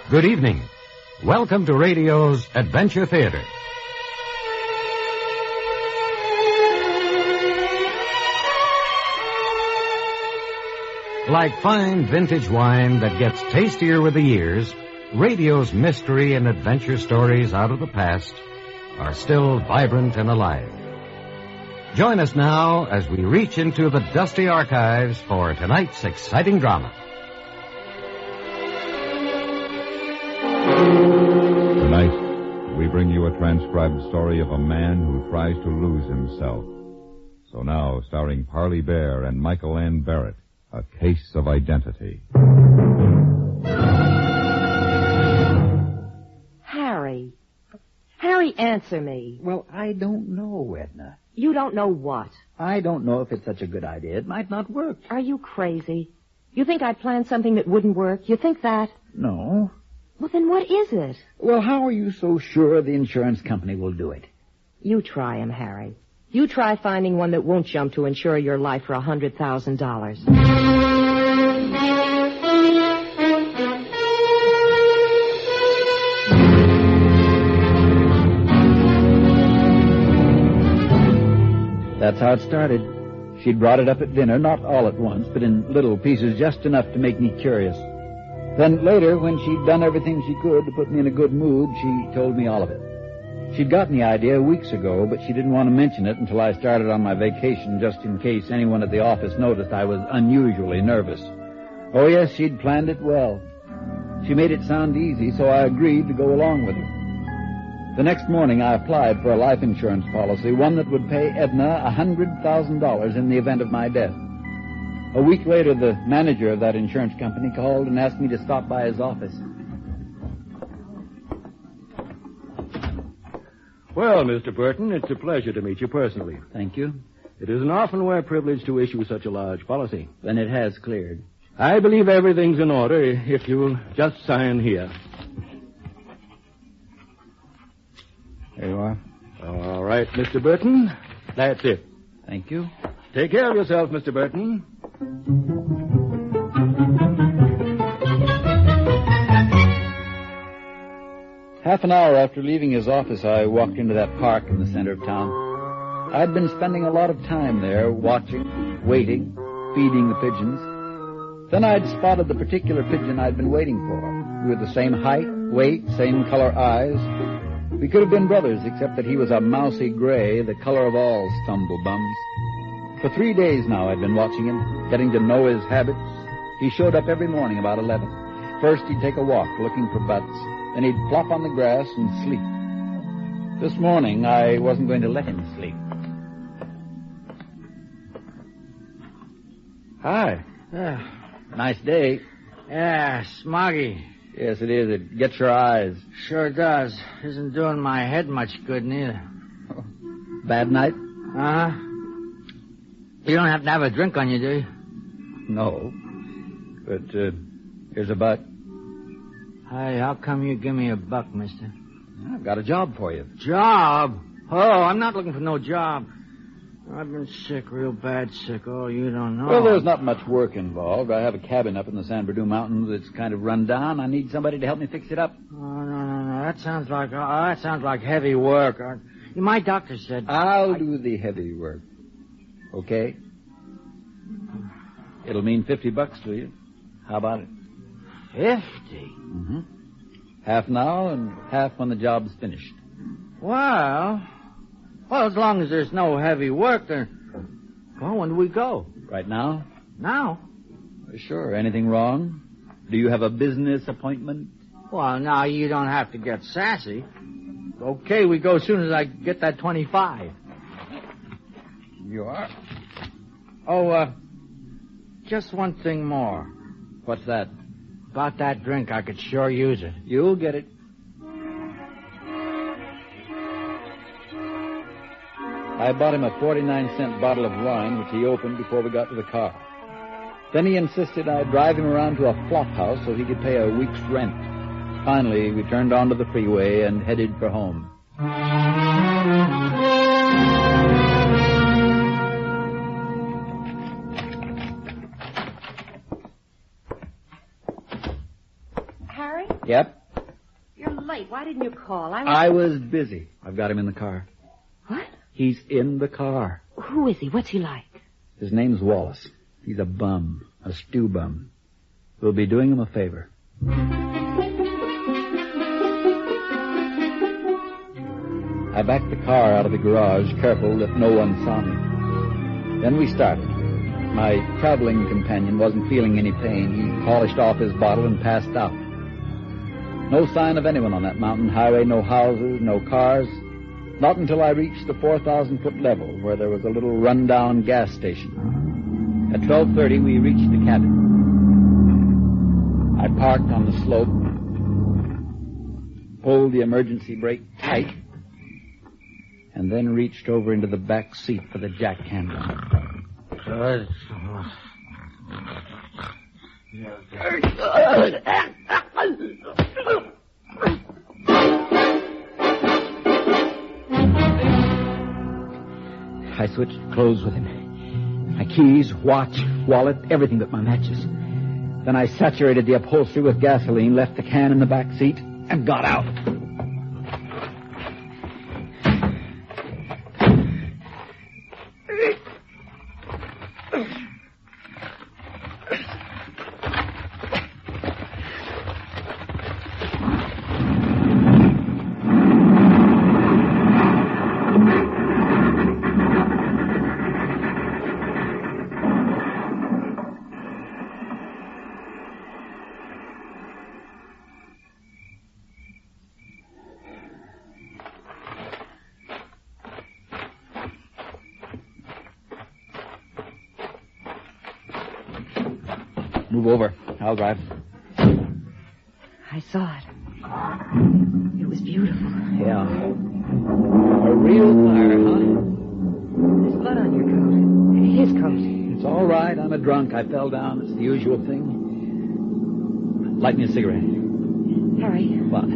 Good evening. Welcome to radio's Adventure Theater. Like fine vintage wine that gets tastier with the years, radio's mystery and adventure stories out of the past are still vibrant and alive. Join us now as we reach into the dusty archives for tonight's exciting drama. Tonight, we bring you a transcribed story of a man who tries to lose himself. So now, starring Parley Bear and Michael Ann Barrett, A Case of Identity. Harry, answer me. Well, I don't know, Edna. You don't know what? I don't know if it's such a good idea. It might not work. Are you crazy? You think I planned something that wouldn't work? You think that? No. Well, then what is it? Well, how are you so sure the insurance company will do it? You try him, Harry. You try finding one that won't jump to insure your life for $100,000. That's how it started. She'd brought it up at dinner, not all at once, but in little pieces, just enough to make me curious. Then later, when she'd done everything she could to put me in a good mood, she told me all of it. She'd gotten the idea weeks ago, but she didn't want to mention it until I started on my vacation, just in case anyone at the office noticed I was unusually nervous. Oh, yes, she'd planned it well. She made it sound easy, so I agreed to go along with her. The next morning, I applied for a life insurance policy, one that would pay Edna $100,000 in the event of my death. A week later, the manager of that insurance company called and asked me to stop by his office. Well, Mr. Burton, it's a pleasure to meet you personally. Thank you. It isn't often we're privileged to issue such a large policy. Then it has cleared. I believe everything's in order if you'll just sign here. There you are. All right, Mr. Burton. That's it. Thank you. Take care of yourself, Mr. Burton. Half an hour after leaving his office, I walked into that park in the center of town. I'd been spending a lot of time there, watching, waiting, feeding the pigeons. Then I'd spotted the particular pigeon I'd been waiting for. We were the same height, weight, same color eyes. We could have been brothers, except that he was a mousy gray, the color of all stumblebums. For 3 days now I'd been watching him, getting to know his habits. He showed up every morning about 11. First he'd take a walk looking for butts. Then he'd flop on the grass and sleep. This morning I wasn't going to let him sleep. Hi. Nice day. Yeah, smoggy. Yes, it is. It gets your eyes. Sure does. Isn't doing my head much good, neither. Bad night? Uh-huh. You don't have to have a drink on you, do you? No. But, here's a buck. Hey, how come you give me a buck, mister? I've got a job for you. Job? Oh, I'm not looking for no job. I've been sick, real bad sick. Oh, you don't know. Well, there's not much work involved. I have a cabin up in the San Bernardino Mountains that's kind of run down. I need somebody to help me fix it up. Oh, no. That sounds like heavy work. My doctor said... I'll do the heavy work. Okay? It'll mean $50 to you. How about it? 50? Mm-hmm. Half now and half when the job's finished. Well, as long as there's no heavy work, then... Well, when do we go? Right now? Now? Sure. Anything wrong? Do you have a business appointment? Well, now, you don't have to get sassy. Okay, we go as soon as I get that 25. You are? Oh, just one thing more. What's that? About that drink, I could sure use it. You'll get it. I bought him a 49-cent bottle of wine, which he opened before we got to the car. Then he insisted I drive him around to a flop house so he could pay a week's rent. Finally, we turned onto the freeway and headed for home. Harry? Yep. late. Why didn't you call? I was busy. I've got him in the car. What? He's in the car. Who is he? What's he like? His name's Wallace. He's a bum, a stew bum. We'll be doing him a favor. I backed the car out of the garage, careful that no one saw me. Then we started. My traveling companion wasn't feeling any pain. He polished off his bottle and passed out. No sign of anyone on that mountain highway, no houses, no cars. Not until I reached the 4,000-foot level, where there was a little rundown gas station. At 12:30, we reached the cabin. I parked on the slope, pulled the emergency brake tight, and then reached over into the back seat for the jack handle. Good. I switched clothes with him. My keys, watch, wallet, everything but my matches. Then I saturated the upholstery with gasoline, left the can in the back seat, and got out. Move over. I'll drive. I saw it. It was beautiful. Yeah. A real fire, huh? There's blood on your coat. His coat. It's all right. I'm a drunk. I fell down. It's the usual thing. Light me a cigarette. Harry, What?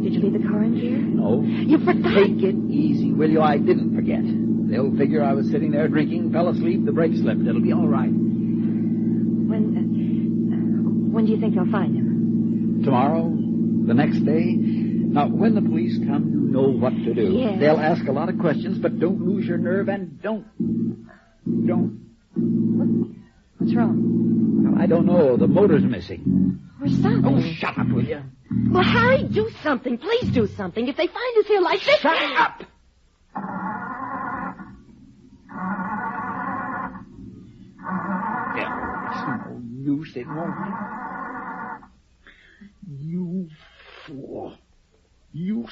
did you leave the car in gear? No. You forgot. Take it easy, will you? I didn't forget. They'll figure I was sitting there drinking, fell asleep, the brake slipped. It'll be all right. When do you think they'll find him? Tomorrow? The next day? Now, when the police come, you know what to do. Yes. They'll ask a lot of questions, but don't lose your nerve and don't. What's wrong? Well, I don't know. The motor's missing. We're stopping. Oh, shut up, will you? Well, Harry, do something. Please do something. If they find us here like this... Shut up! It's no use, it won't. You fool. You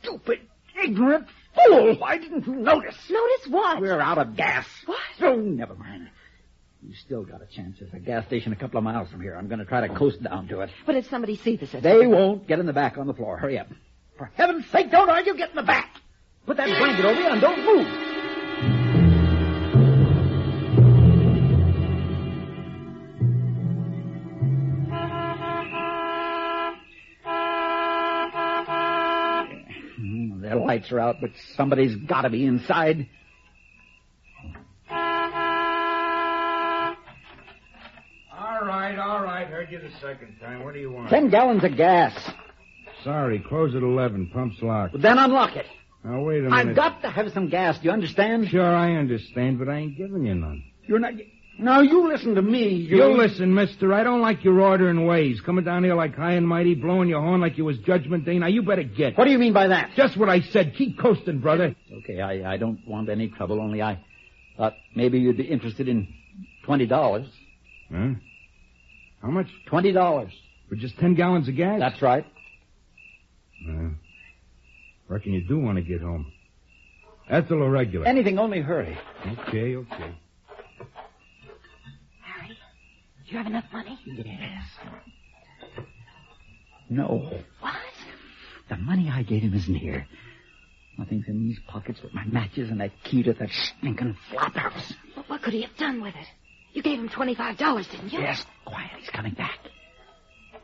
stupid, ignorant fool. Why didn't you notice? Notice what? We're out of gas. What? Oh, never mind. You still got a chance. There's a gas station a couple of miles from here. I'm going to try to coast down to it. But if somebody sees us... They won't. Get in the back on the floor. Hurry up. For heaven's sake, don't argue. Get in the back. Put that blanket over you and don't move. Their lights are out, but somebody's got to be inside. All right. Heard you the second time. What do you want? 10 gallons of gas. Sorry, close at 11. Pump's locked. Well, then unlock it. Now, wait a minute. I've got to have some gas. Do you understand? Sure, I understand, but I ain't giving you none. You're not... Now, you listen to me. You listen, mister. I don't like your ordering ways. Coming down here like high and mighty, blowing your horn like you was Judgment Day. Now, you better get. What do you mean by that? Just what I said. Keep coasting, brother. Okay, I don't want any trouble, only I thought maybe you'd be interested in $20. Huh? How much? $20. For just 10 gallons of gas? That's right. Reckon you do want to get home. That's a little regular. Anything, only hurry. Okay. Harry, do you have enough money? Yes. No. What? The money I gave him isn't here. Nothing's in these pockets but my matches and that key to that stinking flop house. But what could he have done with it? You gave him $25, didn't you? Yes. Quiet, he's coming back.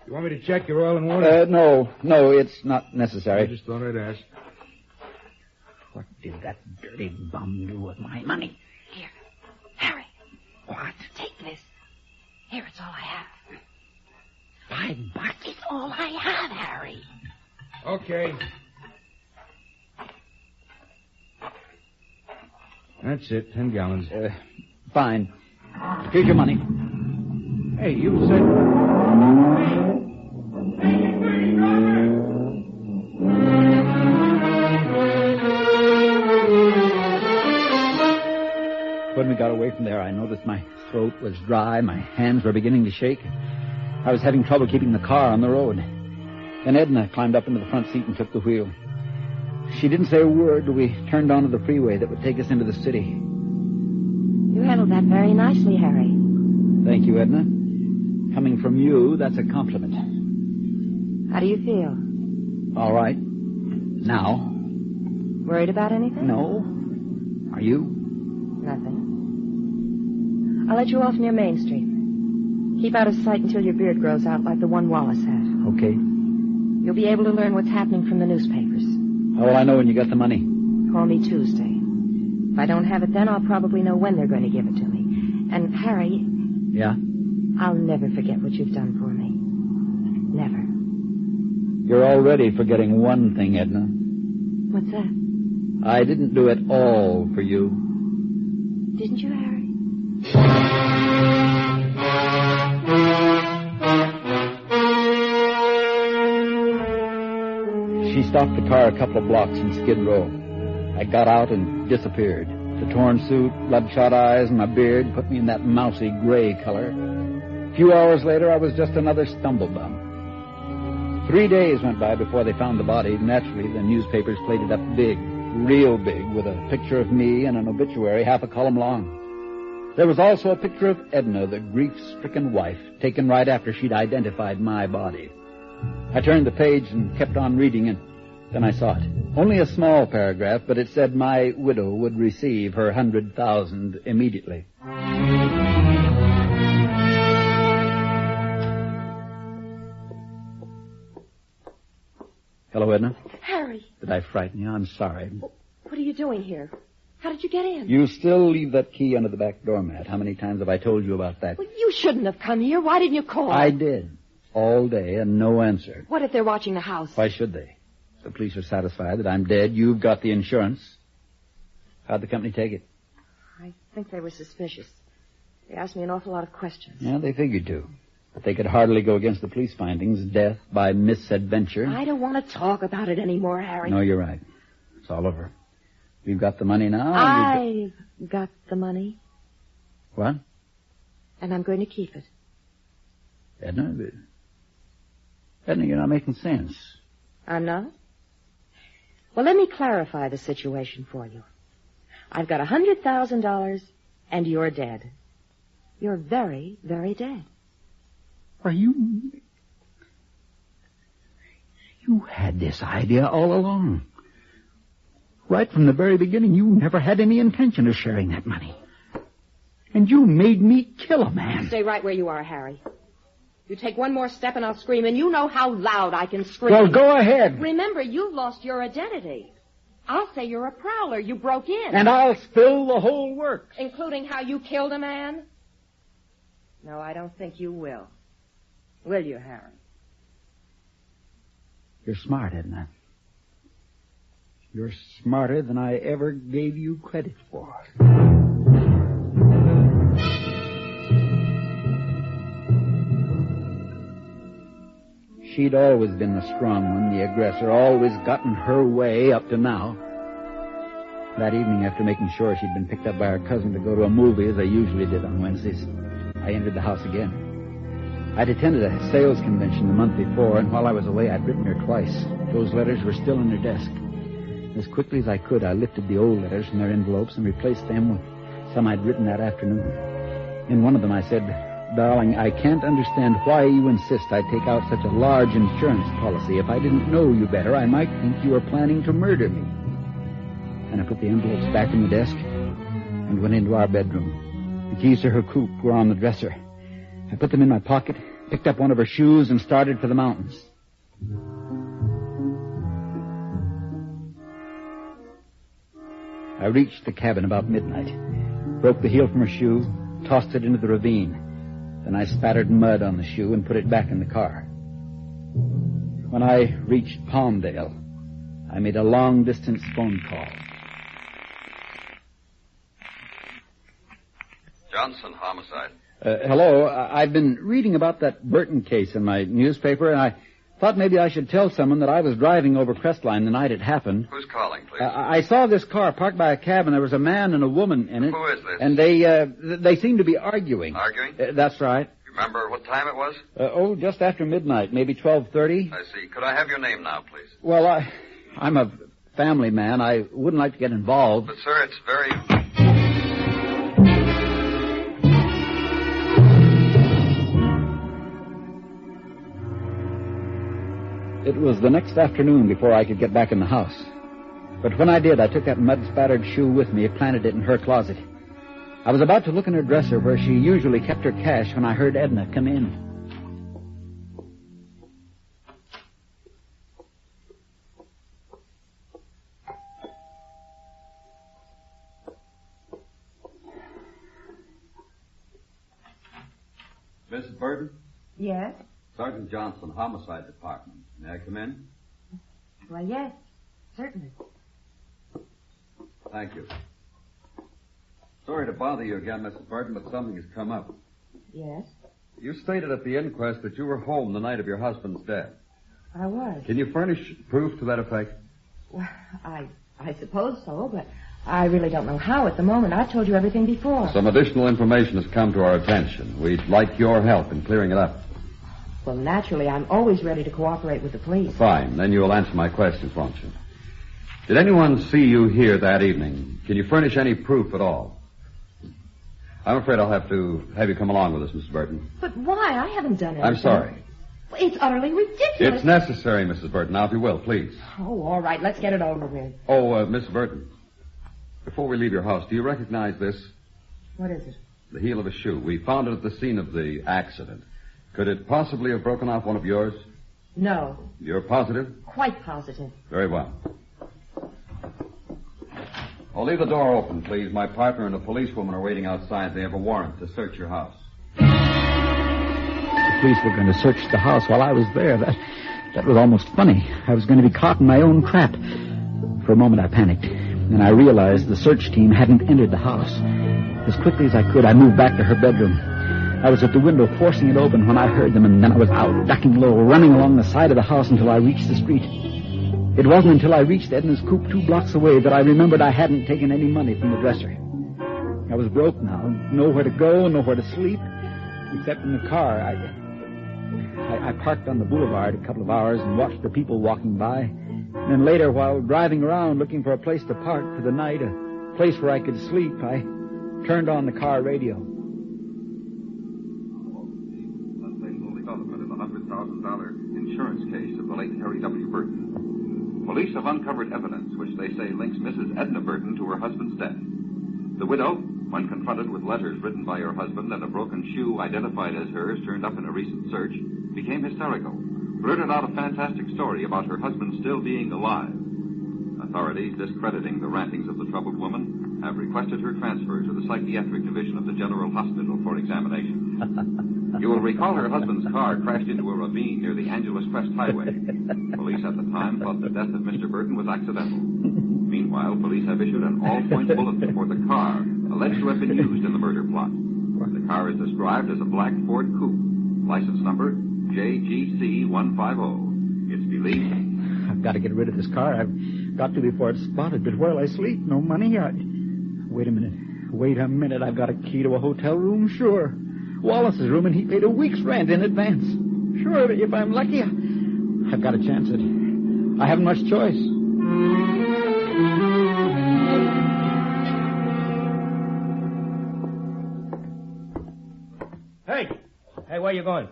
You want me to check your oil and water? No, it's not necessary. I just thought I'd ask. What did that dirty bum do with my money? Here. Harry. What? Take this. Here, it's all I have. $5? It's all I have, Harry. Okay. That's it, 10 gallons. Fine. Here's your money. Hey, you said... When we got away from there, I noticed my throat was dry, my hands were beginning to shake. I was having trouble keeping the car on the road. Then Edna climbed up into the front seat and took the wheel. She didn't say a word till we turned onto the freeway that would take us into the city. You handled that very nicely, Harry. Thank you, Edna. Coming from you, that's a compliment. How do you feel? All right. Now? Worried about anything? No. Are you? Nothing. I'll let you off near Main Street. Keep out of sight until your beard grows out like the one Wallace had. Okay. You'll be able to learn what's happening from the newspapers. How will I know when you got the money? Call me Tuesday. If I don't have it then, I'll probably know when they're going to give it to me. And, Harry... Yeah? I'll never forget what you've done for me. Never. You're already forgetting one thing, Edna. What's that? I didn't do it all for you. Didn't you, Harry? She stopped the car a couple of blocks from Skid Row. I got out and disappeared. The torn suit, bloodshot eyes, and my beard put me in that mousy gray color. A few hours later, I was just another stumblebum. 3 days went by before they found the body. Naturally, the newspapers played it up big, real big, with a picture of me and an obituary half a column long. There was also a picture of Edna, the grief-stricken wife, taken right after she'd identified my body. I turned the page and kept on reading, and then I saw it. Only a small paragraph, but it said my widow would receive her $100,000 immediately. Hello, Edna. Harry. Did I frighten you? I'm sorry. What are you doing here? How did you get in? You still leave that key under the back doormat. How many times have I told you about that? Well, you shouldn't have come here. Why didn't you call? I did. All day and no answer. What if they're watching the house? Why should they? The police are satisfied that I'm dead. You've got the insurance. How'd the company take it? I think they were suspicious. They asked me an awful lot of questions. Yeah, they figured to. But they could hardly go against the police findings. Death by misadventure. I don't want to talk about it anymore, Harry. No, you're right. It's all over. We've got the money now. I've got the money. What? And I'm going to keep it. Edna, you're not making sense. I'm not? Well, let me clarify the situation for you. I've got $100,000 and you're dead. You're very, very dead. Are you... You had this idea all along. Right from the very beginning, you never had any intention of sharing that money. And you made me kill a man. Stay right where you are, Harry. You take one more step and I'll scream, and you know how loud I can scream. Well, go ahead. Remember, you've lost your identity. I'll say you're a prowler. You broke in. And I'll spill the whole works. Including how you killed a man? No, I don't think you will. Will you, Harry? You're smart, Edna. You're smarter than I ever gave you credit for. She'd always been the strong one, the aggressor, always gotten her way up to now. That evening, after making sure she'd been picked up by her cousin to go to a movie, as I usually did on Wednesdays, I entered the house again. I'd attended a sales convention the month before, and while I was away, I'd written her twice. Those letters were still in her desk. As quickly as I could, I lifted the old letters from their envelopes and replaced them with some I'd written that afternoon. In one of them, I said, "Darling, I can't understand why you insist I take out such a large insurance policy. If I didn't know you better, I might think you were planning to murder me." And I put the envelopes back in the desk and went into our bedroom. The keys to her coupe were on the dresser. I put them in my pocket, picked up one of her shoes, and started for the mountains. I reached the cabin about midnight, broke the heel from her shoe, tossed it into the ravine. Then I spattered mud on the shoe and put it back in the car. When I reached Palmdale, I made a long-distance phone call. Johnson, homicide. Hello. I've been reading about that Burton case in my newspaper, and I thought maybe I should tell someone that I was driving over Crestline the night it happened. Who's calling, please? I saw this car parked by a cab, and there was a man and a woman in it. Who is this? And they seem to be arguing. Arguing? That's right. You remember what time it was? Just after midnight, maybe 12:30. I see. Could I have your name now, please? Well, I'm a family man. I wouldn't like to get involved. But, sir, it's very... It was the next afternoon before I could get back in the house. But when I did, I took that mud-spattered shoe with me and planted it in her closet. I was about to look in her dresser where she usually kept her cash when I heard Edna come in. Mrs. Burton? Yes? Sergeant Johnson, Homicide Department. May I come in? Well, yes, certainly. Thank you. Sorry to bother you again, Mrs. Burton, but something has come up. Yes? You stated at the inquest that you were home the night of your husband's death. I was. Can you furnish proof to that effect? Well, I suppose so, but I really don't know how at the moment. I've told you everything before. Some additional information has come to our attention. We'd like your help in clearing it up. Well, naturally, I'm always ready to cooperate with the police. Fine. Then you'll answer my questions, won't you? Did anyone see you here that evening? Can you furnish any proof at all? I'm afraid I'll have to have you come along with us, Mrs. Burton. But why? I haven't done anything. I'm sorry. It's utterly ridiculous. It's necessary, Mrs. Burton. Now, if you will, please. Oh, all right. Let's get it over with. Oh, Mrs. Burton, before we leave your house, do you recognize this? What is it? The heel of a shoe. We found it at the scene of the accident. Could it possibly have broken off one of yours? No. You're positive? Quite positive. Very well. Oh, leave the door open, please. My partner and a policewoman are waiting outside. They have a warrant to search your house. The police were going to search the house while I was there. That was almost funny. I was going to be caught in my own trap. For a moment, I panicked. And I realized the search team hadn't entered the house. As quickly as I could, I moved back to her bedroom. I was at the window forcing it open when I heard them, and then I was out, ducking low, running along the side of the house until I reached the street. It wasn't until I reached Edna's coop 2 blocks away that I remembered I hadn't taken any money from the dresser. I was broke now, nowhere to go, nowhere to sleep, except in the car. I parked on the boulevard a couple of hours and watched the people walking by. And then later, while driving around looking for a place to park for the night, a place where I could sleep, I turned on the car radio. Development in the $100,000 insurance case of the late Harry W. Burton. Police have uncovered evidence which they say links Mrs. Edna Burton to her husband's death. The widow, when confronted with letters written by her husband and a broken shoe identified as hers turned up in a recent search, became hysterical, blurted out a fantastic story about her husband still being alive. Authorities, discrediting the rantings of the troubled woman, have requested her transfer to the psychiatric division of the General Hospital for examination. You will recall her husband's car crashed into a ravine near the Angeles Crest Highway. Police at the time thought the death of Mr. Burton was accidental. Meanwhile, police have issued an all-point bulletin for the car alleged to have been used in the murder plot. The car is described as a black Ford Coupe, license number JGC150. It's believed... I've got to get rid of this car. I've got to before it's spotted. But where'll I sleep? No money? Wait a minute. I've got a key to a hotel room? Sure. Wallace's room, and he paid a week's rent in advance. Sure, if I'm lucky, I've got to chance it. I haven't much choice. Hey, where you going?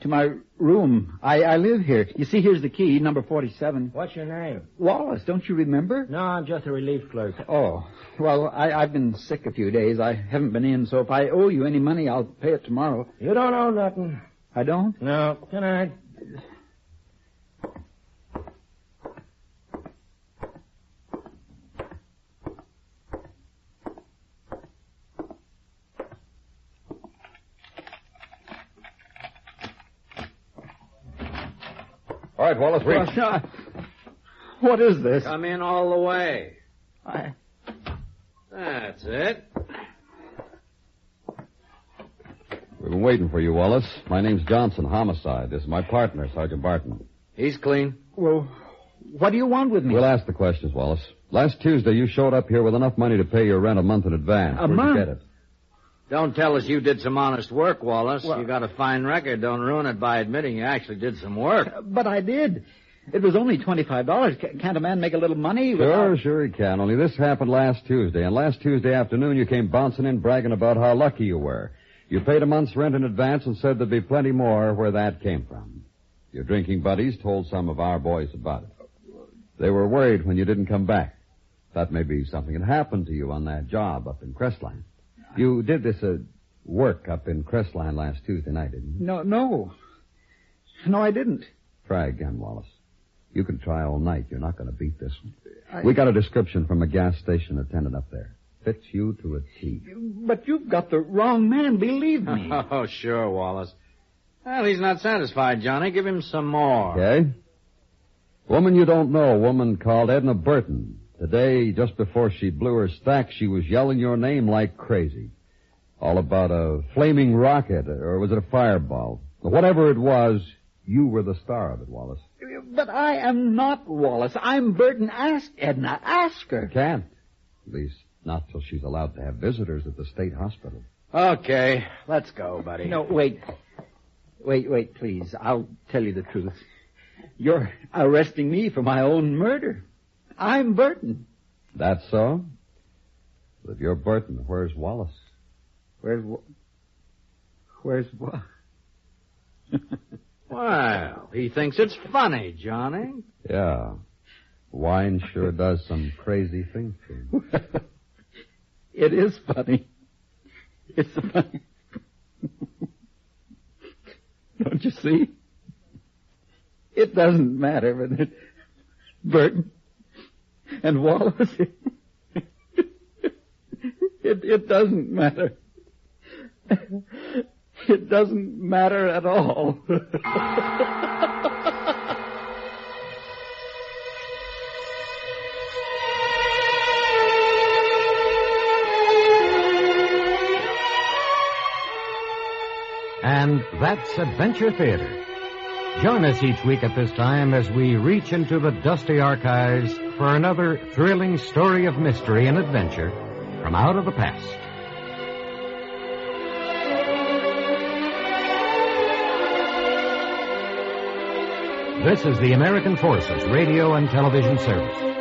To my room. I live here. You see, here's the key, number 47. What's your name? Wallace, don't you remember? No, I'm just a relief clerk. Oh, well, I've been sick a few days. I haven't been in, so if I owe you any money, I'll pay it tomorrow. You don't owe nothing. I don't? No. Good night. All right, Wallace, reach. What is this? Come in all the way. That's it. We've been waiting for you, Wallace. My name's Johnson, homicide. This is my partner, Sergeant Barton. He's clean. Well, what do you want with me? We'll ask the questions, Wallace. Last Tuesday, you showed up here with enough money to pay your rent a month in advance. A Where'd month? you get it? Don't tell us you did some honest work, Wallace. You got a fine record. Don't ruin it by admitting you actually did some work. But I did. It was only $25. Can't a man make a little money without... Sure he can. Only this happened last Tuesday. And last Tuesday afternoon, you came bouncing in bragging about how lucky you were. You paid a month's rent in advance and said there'd be plenty more where that came from. Your drinking buddies told some of our boys about it. They were worried when you didn't come back. Thought maybe something had happened to you on that job up in Crestline. You did this work up in Crestline last Tuesday night, didn't you? No, I didn't. Try again, Wallace. You can try all night. You're not going to beat this one. We got a description from a gas station attendant up there. Fits you to a T. But you've got the wrong man, believe me. Oh, sure, Wallace. Well, he's not satisfied, Johnny. Give him some more. Okay. Woman you don't know, a woman called Edna Burton. Today, just before she blew her stack, she was yelling your name like crazy. All about a flaming rocket, or was it a fireball? Whatever it was, you were the star of it, Wallace. But I am not Wallace. I'm Burton. Ask Edna. Ask her. Can't. At least not till she's allowed to have visitors at the state hospital. Okay, let's go, buddy. No, wait, please. I'll tell you the truth. You're arresting me for my own murder. I'm Burton. That's so? But if you're Burton, where's Wallace? Where's what? Well, he thinks it's funny, Johnny. Yeah. Wine sure does some crazy things to him. It is funny. It's funny. Don't you see? It doesn't matter whether it's Burton and Wallace. It doesn't matter. It doesn't matter at all. And that's Adventure Theater. Join us each week at this time as we reach into the dusty archives for another thrilling story of mystery and adventure from out of the past. This is the American Forces Radio and Television Service.